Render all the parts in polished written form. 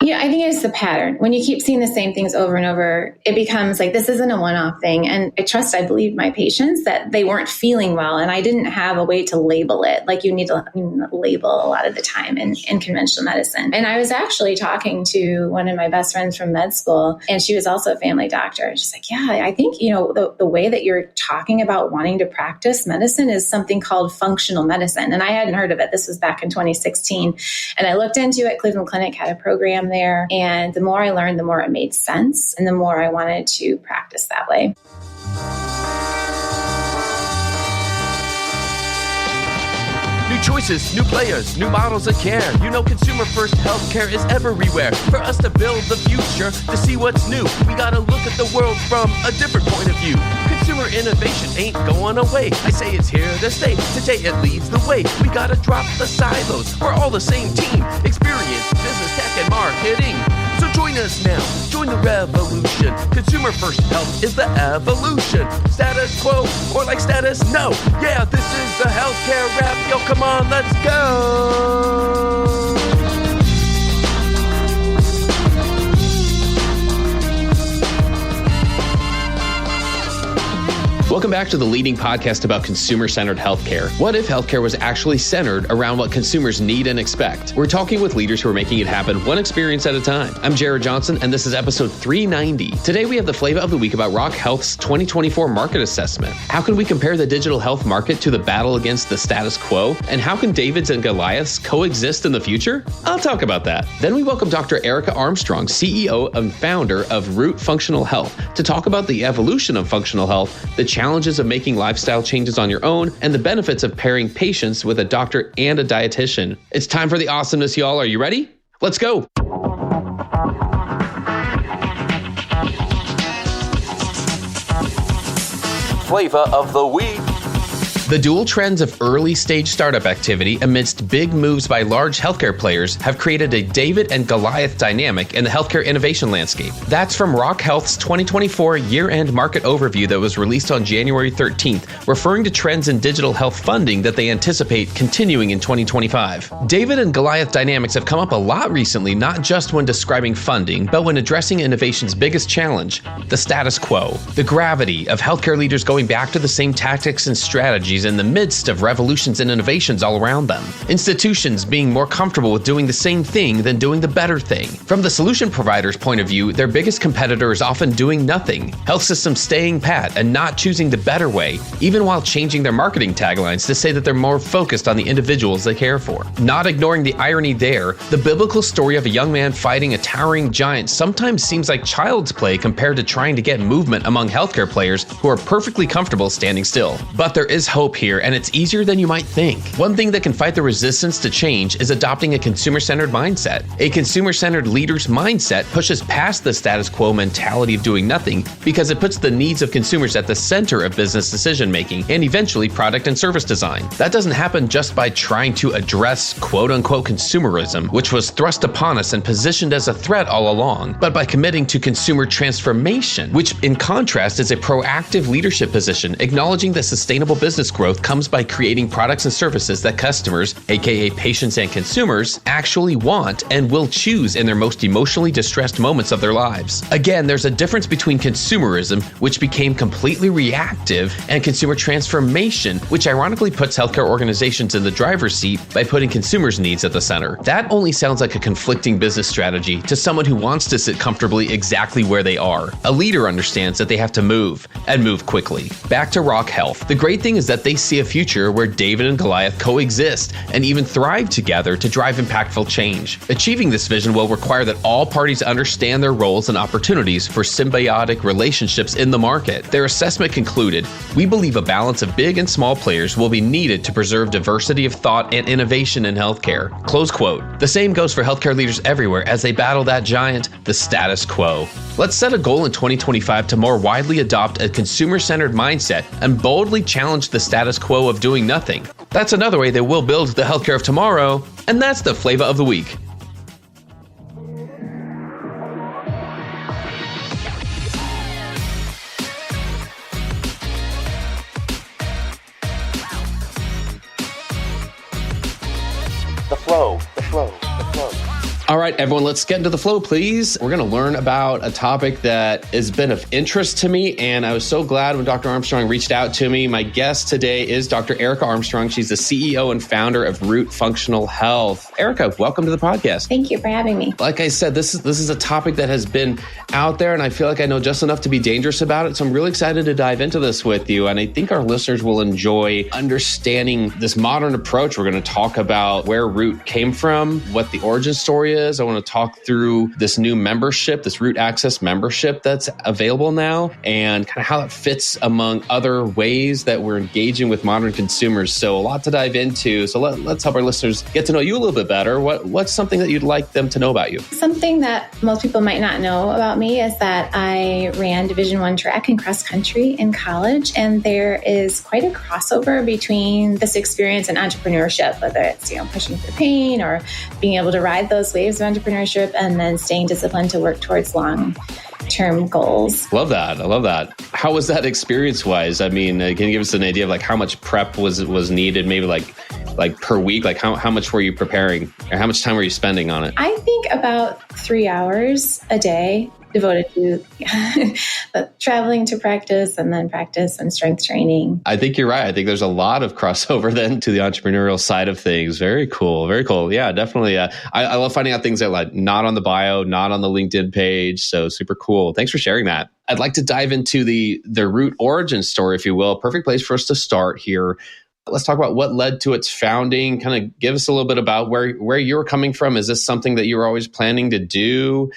Yeah, I think it's the pattern. When you keep seeing the same things over and over, it becomes like, this isn't a one-off thing. And I believe my patients that they weren't feeling well, and I didn't have a way to label it. Like, you need to label a lot of the time in conventional medicine. And I was actually talking to one of my best friends from med school, and she was also a family doctor. And she's like, yeah, I think, the way that you're talking about wanting to practice medicine is something called functional medicine. And I hadn't heard of it. This was back in 2016. And I looked into it. Cleveland Clinic had a program there. And the more I learned, the more it made sense. And the more I wanted to practice that way. New choices, new players, new models of care. Consumer first healthcare is everywhere. For us to build the future, to see what's new, we gotta look at the world from a different point of view. Consumer innovation ain't going away. I say it's here to stay. Today it leads the way. We gotta drop the silos. We're all the same team. Experience, business, tech, and marketing. So join us now. Join the revolution. Consumer first health is the evolution. Status quo or like status no. Yeah, this is the healthcare rap. Yo, come on, let's go. Welcome back to the leading podcast about consumer-centered healthcare. What if healthcare was actually centered around what consumers need and expect? We're talking with leaders who are making it happen one experience at a time. I'm Jared Johnson, and this is episode 390. Today, we have the Flava of the Week about Rock Health's 2024 market assessment. How can we compare the digital health market to the battle against the status quo? And how can Davids and Goliaths coexist in the future? I'll talk about that. Then we welcome Dr. Erica Armstrong, CEO and founder of Root Functional Health, to talk about the evolution of functional health, the challenges of making lifestyle changes on your own, and the benefits of pairing patients with a doctor and a dietitian. It's time for the awesomeness, y'all. Are you ready? Let's go. Flava of the Week. The dual trends of early-stage startup activity amidst big moves by large healthcare players have created a David and Goliath dynamic in the healthcare innovation landscape. That's from Rock Health's 2024 year-end market overview that was released on January 13th, referring to trends in digital health funding that they anticipate continuing in 2025. David and Goliath dynamics have come up a lot recently, not just when describing funding, but when addressing innovation's biggest challenge, the status quo. The gravity of healthcare leaders going back to the same tactics and strategies in the midst of revolutions and innovations all around them. Institutions being more comfortable with doing the same thing than doing the better thing. From the solution provider's point of view, their biggest competitor is often doing nothing. Health systems staying pat and not choosing the better way, even while changing their marketing taglines to say that they're more focused on the individuals they care for. Not ignoring the irony there, the biblical story of a young man fighting a towering giant sometimes seems like child's play compared to trying to get movement among healthcare players who are perfectly comfortable standing still. But there is hope here, and it's easier than you might think. One thing that can fight the resistance to change is adopting a consumer-centered mindset. A consumer-centered leader's mindset pushes past the status quo mentality of doing nothing because it puts the needs of consumers at the center of business decision-making and eventually product and service design. That doesn't happen just by trying to address quote-unquote consumerism, which was thrust upon us and positioned as a threat all along, but by committing to consumer transformation, which in contrast is a proactive leadership position, acknowledging that sustainable business growth comes by creating products and services that customers, aka patients and consumers, actually want and will choose in their most emotionally distressed moments of their lives. Again, there's a difference between consumerism, which became completely reactive, and consumer transformation, which ironically puts healthcare organizations in the driver's seat by putting consumers' needs at the center. That only sounds like a conflicting business strategy to someone who wants to sit comfortably exactly where they are. A leader understands that they have to move, and move quickly. Back to Rock Health. The great thing is that they see a future where David and Goliath coexist and even thrive together to drive impactful change. Achieving this vision will require that all parties understand their roles and opportunities for symbiotic relationships in the market. Their assessment concluded, "We believe a balance of big and small players will be needed to preserve diversity of thought and innovation in healthcare." Close quote. The same goes for healthcare leaders everywhere as they battle that giant, the status quo. Let's set a goal in 2025 to more widely adopt a consumer-centered mindset and boldly challenge the status quo of doing nothing. That's another way that we'll build the healthcare of tomorrow, and that's the Flava of the Week. All right, everyone, let's get into the flow, please. We're going to learn about a topic that has been of interest to me, and I was so glad when Dr. Armstrong reached out to me. My guest today is Dr. Erica Armstrong. She's the CEO and founder of Root Functional Health. Erica, welcome to the podcast. Thank you for having me. Like I said, this is a topic that has been out there, and I feel like I know just enough to be dangerous about it, so I'm really excited to dive into this with you, and I think our listeners will enjoy understanding this modern approach. We're going to talk about where Root came from, what the origin story is. I want to talk through this new membership, this Root Access membership that's available now, and kind of how it fits among other ways that we're engaging with modern consumers. So a lot to dive into. So let's help our listeners get to know you a little bit better. What's something that you'd like them to know about you? Something that most people might not know about me is that I ran Division I track and cross country in college, and there is quite a crossover between this experience and entrepreneurship, whether it's pushing through pain or being able to ride those waves of entrepreneurship and then staying disciplined to work towards long-term goals. Love that. I love that. How was that experience-wise? I mean, can you give us an idea of like how much prep was needed? Maybe like per week, like how much were you preparing or how much time were you spending on it? I think about 3 hours a day devoted to traveling to practice and then practice and strength training. I think you're right. I think there's a lot of crossover then to the entrepreneurial side of things. Very cool. Very cool. Yeah, definitely. I love finding out things that like not on the bio, not on the LinkedIn page. So super cool. Thanks for sharing that. I'd like to dive into the Root origin story, if you will. Perfect place for us to start here. Let's talk about what led to its founding. Kind of give us a little bit about where you were coming from. Is this something that you were always planning to do?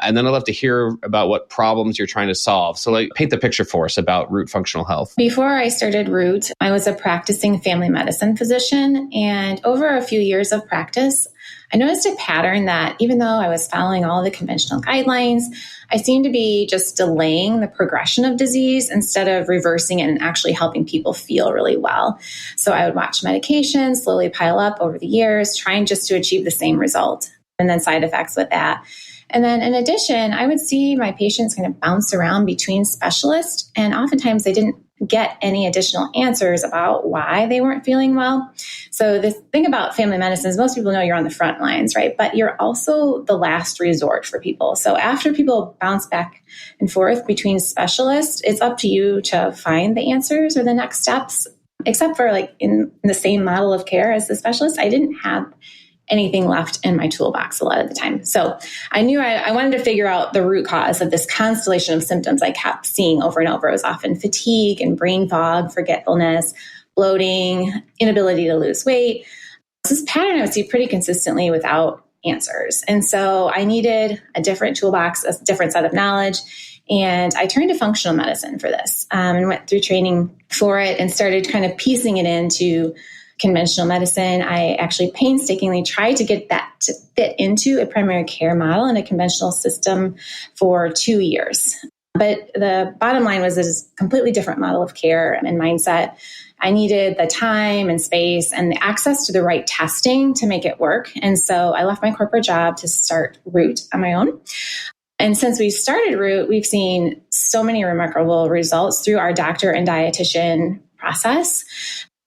And then I'd love to hear about what problems you're trying to solve. So paint the picture for us about Root Functional Health. Before I started Root, I was a practicing family medicine physician. And over a few years of practice, I noticed a pattern that even though I was following all the conventional guidelines, I seemed to be just delaying the progression of disease instead of reversing it and actually helping people feel really well. So I would watch medications slowly pile up over the years, trying just to achieve the same result, and then side effects with that. And then in addition, I would see my patients kind of bounce around between specialists, and oftentimes they didn't get any additional answers about why they weren't feeling well. So the thing about family medicine is most people know you're on the front lines, right? But you're also the last resort for people. So after people bounce back and forth between specialists, it's up to you to find the answers or the next steps, except for like in the same model of care as the specialist. I didn't have anything left in my toolbox a lot of the time. So I knew I wanted to figure out the root cause of this constellation of symptoms I kept seeing over and over. It was often fatigue and brain fog, forgetfulness, bloating, inability to lose weight. This pattern I would see pretty consistently without answers. And so I needed a different toolbox, a different set of knowledge. And I turned to functional medicine for this and went through training for it and started kind of piecing it into conventional medicine. I actually painstakingly tried to get that to fit into a primary care model in a conventional system for 2 years. But the bottom line was this completely different model of care and mindset. I needed the time and space and the access to the right testing to make it work. And so I left my corporate job to start Root on my own. And since we started Root, we've seen so many remarkable results through our doctor and dietitian process.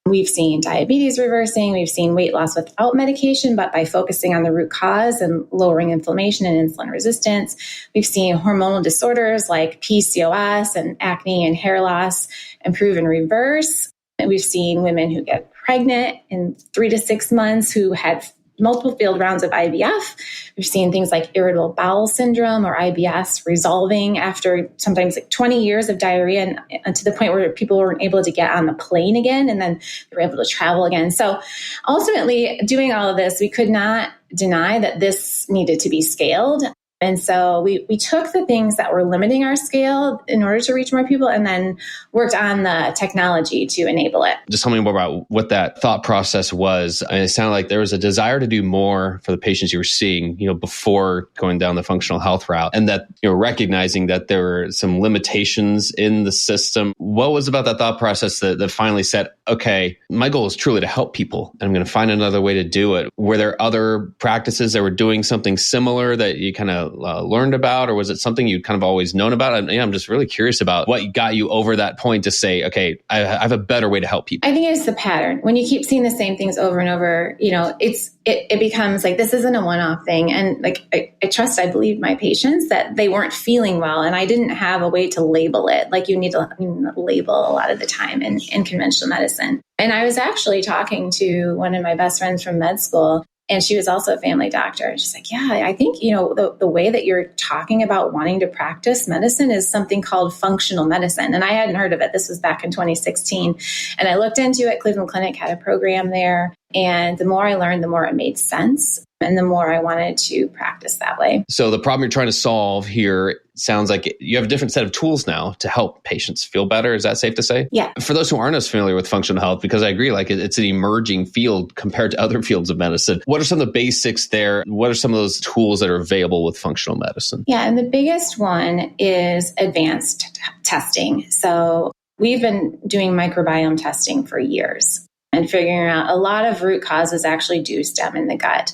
We've seen diabetes reversing, we've seen weight loss without medication, but by focusing on the root cause and lowering inflammation and insulin resistance. We've seen hormonal disorders like PCOS and acne and hair loss improve and reverse. And we've seen women who get pregnant in 3 to 6 months who had multiple failed rounds of IVF. We've seen things like irritable bowel syndrome or IBS resolving after sometimes like 20 years of diarrhea and to the point where people weren't able to get on the plane again and then they were able to travel again. So ultimately, doing all of this, we could not deny that this needed to be scaled. And so we took the things that were limiting our scale in order to reach more people and then worked on the technology to enable it. Just tell me more about what that thought process was. I mean, it sounded like there was a desire to do more for the patients you were seeing, before going down the functional health route, and that recognizing that there were some limitations in the system. What was about that thought process that finally said, okay, my goal is truly to help people and I'm going to find another way to do it? Were there other practices that were doing something similar that you kind of of learned about, or was it something you'd kind of always known about? I'm just really curious about what got you over that point to say, okay, I have a better way to help people. I think it's the pattern. When you keep seeing the same things over and over, it becomes like, this isn't a one-off thing. And like, I believe my patients that they weren't feeling well, and I didn't have a way to label it. Like, you need to label a lot of the time in conventional medicine. And I was actually talking to one of my best friends from med school, and she was also a family doctor. And she's like, yeah, I think, the way that you're talking about wanting to practice medicine is something called functional medicine. And I hadn't heard of it. This was back in 2016. And I looked into it. Cleveland Clinic had a program there. And the more I learned, the more it made sense. And the more I wanted to practice that way. So the problem you're trying to solve here sounds like you have a different set of tools now to help patients feel better. Is that safe to say? Yeah. For those who aren't as familiar with functional health, because I agree, like it's an emerging field compared to other fields of medicine. What are some of the basics there? What are some of those tools that are available with functional medicine? Yeah. And the biggest one is advanced testing. So we've been doing microbiome testing for years, and figuring out a lot of root causes actually do stem in the gut,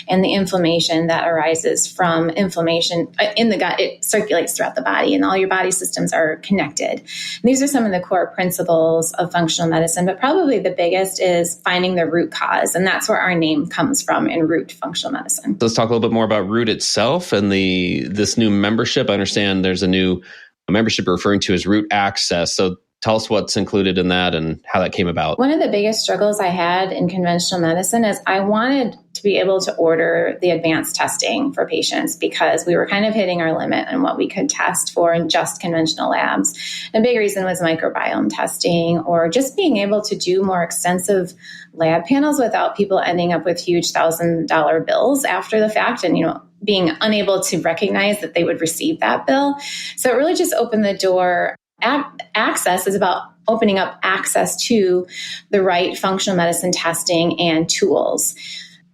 and the inflammation that arises from inflammation in the gut, it circulates throughout the body, and all your body systems are connected. And these are some of the core principles of functional medicine, but probably the biggest is finding the root cause. And that's where our name comes from, in Root Functional Medicine. Let's talk a little bit more about Root itself and this new membership. I understand there's a new membership you're referring to as Root Access. So tell us what's included in that and how that came about. One of the biggest struggles I had in conventional medicine is I wanted to be able to order the advanced testing for patients, because we were kind of hitting our limit on what we could test for in just conventional labs. A big reason was microbiome testing, or just being able to do more extensive lab panels without people ending up with huge $1,000 bills after the fact, and, being unable to recognize that they would receive that bill. So it really just opened the door. Access is about opening up access to the right functional medicine testing and tools.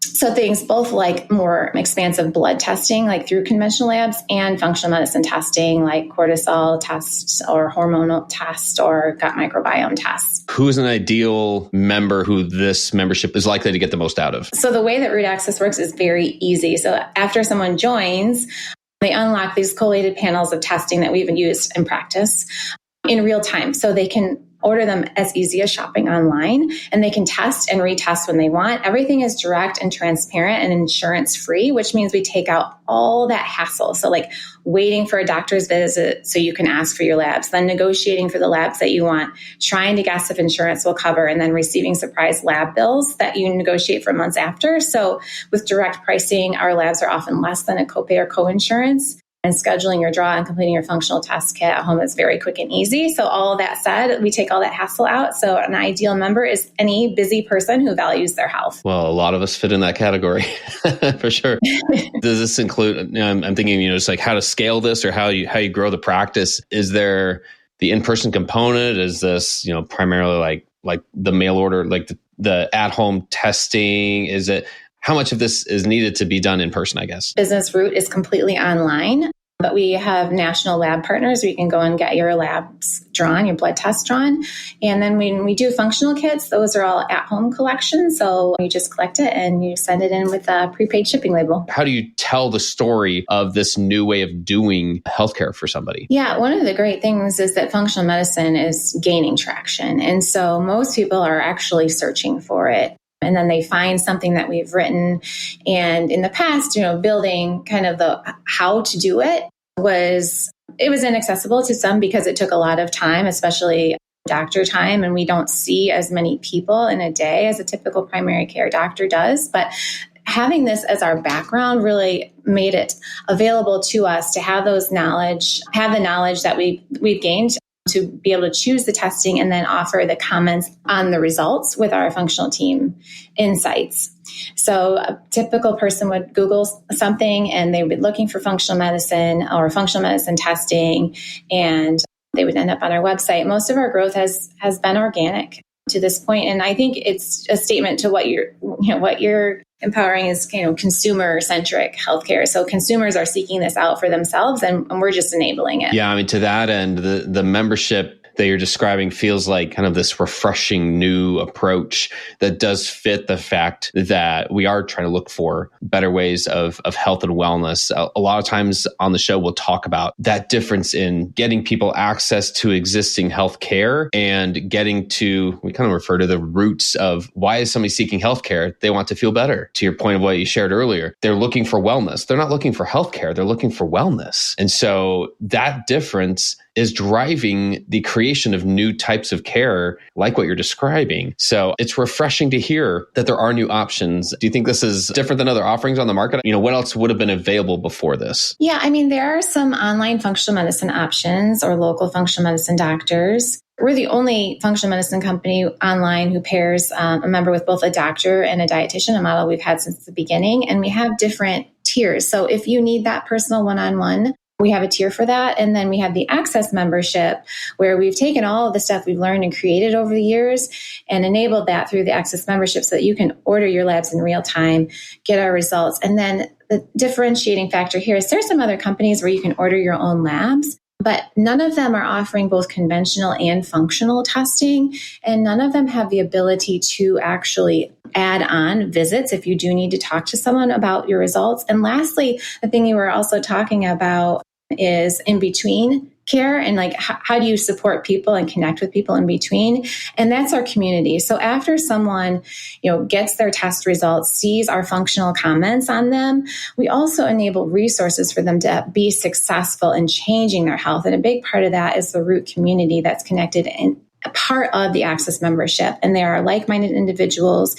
So things both like more expansive blood testing, like through conventional labs, and functional medicine testing, like cortisol tests or hormonal tests or gut microbiome tests. Who's an ideal member who this membership is likely to get the most out of? So the way that Root Access works is very easy. So after someone joins, they unlock these collated panels of testing that we've used in practice in real time. So they can order them as easy as shopping online, and they can test and retest when they want. Everything is direct and transparent and insurance free, which means we take out all that hassle. So like waiting for a doctor's visit so you can ask for your labs, then negotiating for the labs that you want, trying to guess if insurance will cover, and then receiving surprise lab bills that you negotiate for months after. So with direct pricing, our labs are often less than a copay or co-insurance. And scheduling your draw and completing your functional test kit at home is very quick and easy. So all of that said, we take all that hassle out. So an ideal member is any busy person who values their health. Well, a lot of us fit in that category for sure. Does this include, I'm thinking, just like how to scale this or how you grow the practice? Is there the in-person component? Is this, primarily like the mail order, like the at-home testing? Is it, how much of this is needed to be done in person, I guess? Business Root is completely online, but we have national lab partners where you can go and get your labs drawn, your blood tests drawn. And then when we do functional kits, those are all at-home collections. So you just collect it and you send it in with a prepaid shipping label. How do you tell the story of this new way of doing healthcare for somebody? Yeah, one of the great things is that functional medicine is gaining traction. And so most people are actually searching for it. And then they find something that we've written. And in the past, building kind of the how to do it was inaccessible to some because it took a lot of time, especially doctor time. And we don't see as many people in a day as a typical primary care doctor does. But having this as our background really made it available to us to have the knowledge that we've gained, to be able to choose the testing and then offer the comments on the results with our functional team insights. So a typical person would Google something and they would be looking for functional medicine or functional medicine testing, and they would end up on our website. Most of our growth has been organic to this point. And I think it's a statement to what you're empowering is, consumer-centric healthcare. So consumers are seeking this out for themselves, and we're just enabling it. Yeah, to that end, the membership that you're describing feels like kind of this refreshing new approach that does fit the fact that we are trying to look for better ways of health and wellness. A lot of times on the show, we'll talk about that difference in getting people access to existing health care and getting to, we kind of refer to the roots of why is somebody seeking healthcare? They want to feel better. To your point of what you shared earlier, they're looking for wellness. They're not looking for healthcare. They're looking for wellness. And so that difference is driving the creation of new types of care like what you're describing. So it's refreshing to hear that there are new options. Do you think this is different than other offerings on the market? What else would have been available before this? Yeah, I mean, there are some online functional medicine options or local functional medicine doctors. We're the only functional medicine company online who pairs a member with both a doctor and a dietitian, a model we've had since the beginning. And we have different tiers. So if you need that personal one-on-one, we have a tier for that. And then we have the Access membership, where we've taken all of the stuff we've learned and created over the years and enabled that through the Access membership so that you can order your labs in real time, get our results. And then the differentiating factor here is there's some other companies where you can order your own labs, but none of them are offering both conventional and functional testing. And none of them have the ability to actually add on visits if you do need to talk to someone about your results. And lastly, the thing you were also talking about is in between care and like how do you support people and connect with people in between? And that's our community. So after someone, gets their test results, sees our functional comments on them, we also enable resources for them to be successful in changing their health. And a big part of that is the Root community that's connected in a part of the Access membership. And there are like-minded individuals,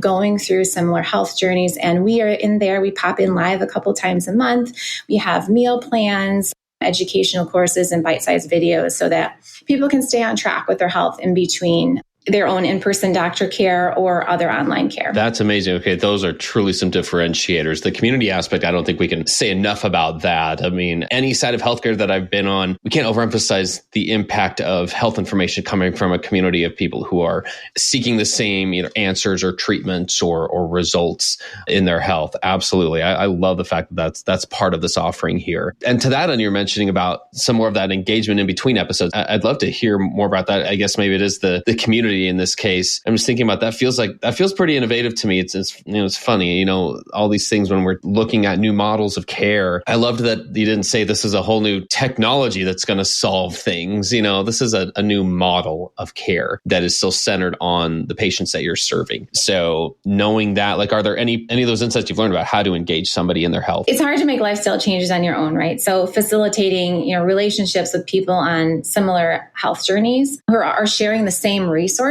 going through similar health journeys. And we are in there. We pop in live a couple times a month. We have meal plans, educational courses, and bite-sized videos so that people can stay on track with their health in between their own in-person doctor care or other online care. That's amazing. Okay, those are truly some differentiators. The community aspect, I don't think we can say enough about that. I mean, any side of healthcare that I've been on, we can't overemphasize the impact of health information coming from a community of people who are seeking the same either answers or treatments or results in their health. Absolutely. I love the fact that that's part of this offering here. And to that end, you're mentioning about some more of that engagement in between episodes. I'd love to hear more about that. I guess maybe it is the community in this case. I'm just thinking about that. Feels pretty innovative to me. It's funny, all these things when we're looking at new models of care. I loved that you didn't say this is a whole new technology that's going to solve things. This is a new model of care that is still centered on the patients that you're serving. So knowing that, are there any of those insights you've learned about how to engage somebody in their health? It's hard to make lifestyle changes on your own, right? So facilitating, relationships with people on similar health journeys who are sharing the same resources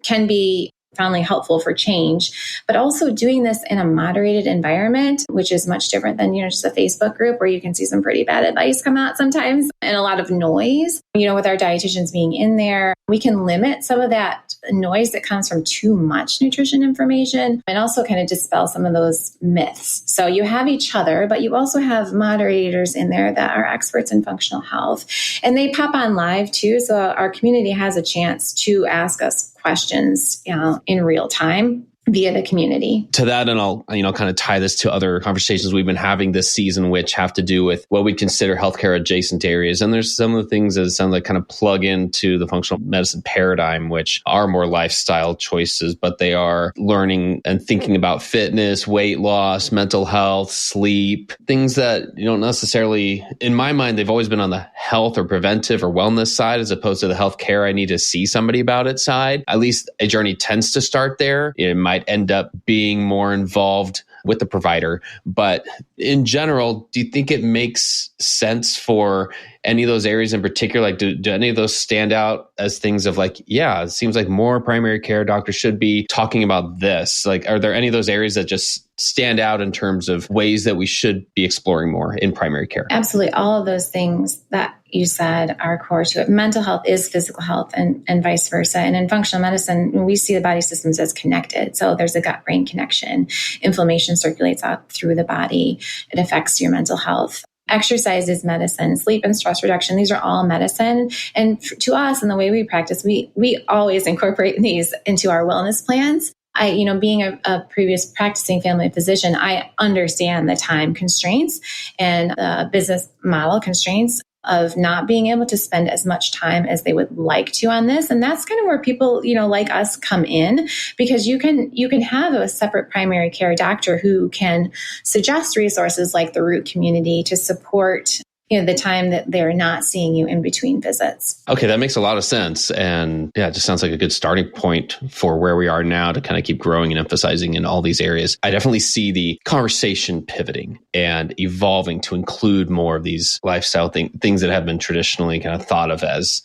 can be profoundly helpful for change, but also doing this in a moderated environment, which is much different than, just a Facebook group where you can see some pretty bad advice come out sometimes and a lot of noise. With our dietitians being in there, we can limit some of that noise that comes from too much nutrition information and also kind of dispel some of those myths. So you have each other, but you also have moderators in there that are experts in functional health, and they pop on live too. So our community has a chance to ask us questions, in real time via the community. To that, and I'll kind of tie this to other conversations we've been having this season, which have to do with what we consider healthcare adjacent areas. And there's some of the things that it sounds like kind of plug into the functional medicine paradigm, which are more lifestyle choices, but they are learning and thinking about fitness, weight loss, mental health, sleep, things that you don't necessarily, in my mind, they've always been on the health or preventive or wellness side, as opposed to the healthcare I need to see somebody about it side. At least a journey tends to start there. It might end up being more involved with the provider. But in general, do you think it makes sense for any of those areas in particular? Do any of those stand out as things of it seems like more primary care doctors should be talking about this? Are there any of those areas that just stand out in terms of ways that we should be exploring more in primary care? Absolutely. All of those things that you said are core to it. Mental health is physical health and vice versa. And in functional medicine, we see the body systems as connected. So there's a gut-brain connection. Inflammation circulates out through the body. It affects your mental health. Exercise is medicine. Sleep and stress reduction, these are all medicine. And to us, and the way we practice, we always incorporate these into our wellness plans. Being a previous practicing family physician, I understand the time constraints and the business model constraints of not being able to spend as much time as they would like to on this. And that's kind of where people, like us come in, because you can have a separate primary care doctor who can suggest resources like the Root community to support the time that they're not seeing you in between visits. Okay, that makes a lot of sense. And yeah, it just sounds like a good starting point for where we are now to kind of keep growing and emphasizing in all these areas. I definitely see the conversation pivoting and evolving to include more of these lifestyle things that have been traditionally kind of thought of as,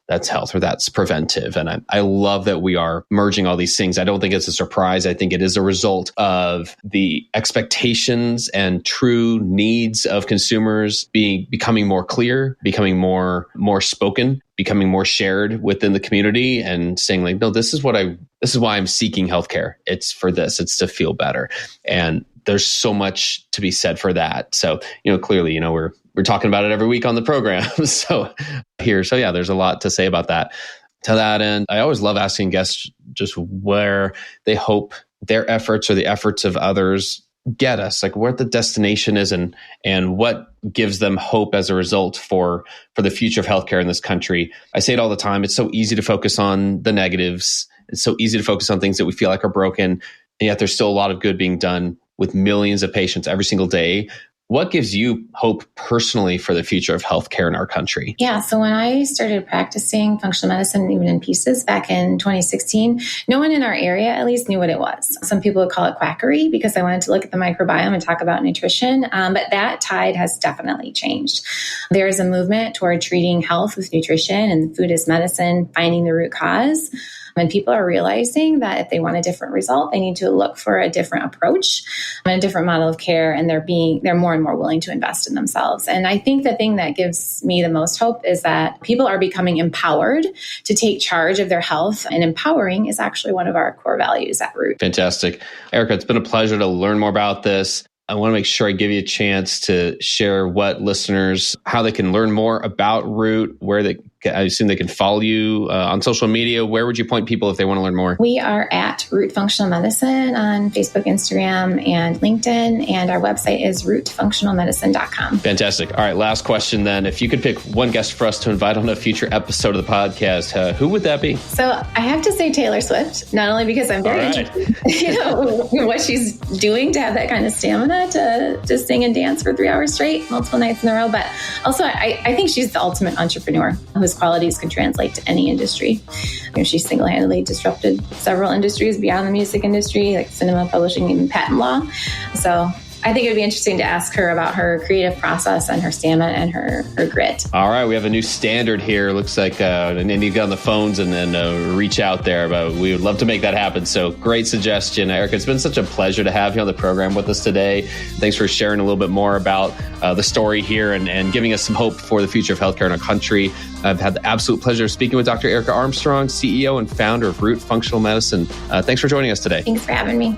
that's health or that's preventive. And I love that we are merging all these things. I don't think it's a surprise. I think it is a result of the expectations and true needs of consumers becoming more clear, becoming more spoken, becoming more shared within the community, and saying like, no, this is why I'm seeking healthcare. It's for this. It's to feel better. And there's so much to be said for that. So, clearly, we're talking about it every week on the program. So there's a lot to say about that. To that end, I always love asking guests just where they hope their efforts or the efforts of others get us, like where the destination is and what gives them hope as a result for the future of healthcare in this country. I say it all the time. It's so easy to focus on the negatives. It's so easy to focus on things that we feel like are broken. And yet there's still a lot of good being done with millions of patients every single day. What gives you hope personally for the future of healthcare in our country? Yeah. So when I started practicing functional medicine, even in pieces back in 2016, no one in our area at least knew what it was. Some people would call it quackery because I wanted to look at the microbiome and talk about nutrition. But that tide has definitely changed. There is a movement toward treating health with nutrition and food as medicine, finding the root cause. And people are realizing that if they want a different result, they need to look for a different approach and a different model of care. And they're more and more willing to invest in themselves. And I think the thing that gives me the most hope is that people are becoming empowered to take charge of their health. And empowering is actually one of our core values at Root. Fantastic. Erica, it's been a pleasure to learn more about this. I want to make sure I give you a chance to share how they can learn more about Root, I assume they can follow you on social media. Where would you point people if they want to learn more? We are at Root Functional Medicine on Facebook, Instagram, and LinkedIn. And our website is rootfunctionalmedicine.com. Fantastic. All right, last question then. If you could pick one guest for us to invite on a future episode of the podcast, who would that be? So I have to say Taylor Swift, not only because I'm very interested in what she's doing to have that kind of stamina to sing and dance for 3 hours straight, multiple nights in a row, but also I think she's the ultimate entrepreneur whose qualities can translate to any industry. She single-handedly disrupted several industries beyond the music industry, like cinema, publishing, and patent law. So I think it would be interesting to ask her about her creative process and her stamina and her grit. All right, we have a new standard here. Looks like I need to get on the phones and then reach out there, but we would love to make that happen. So great suggestion, Erica. It's been such a pleasure to have you on the program with us today. Thanks for sharing a little bit more about the story here and giving us some hope for the future of healthcare in our country. I've had the absolute pleasure of speaking with Dr. Erica Armstrong, CEO and founder of Root Functional Medicine. Thanks for joining us today. Thanks for having me.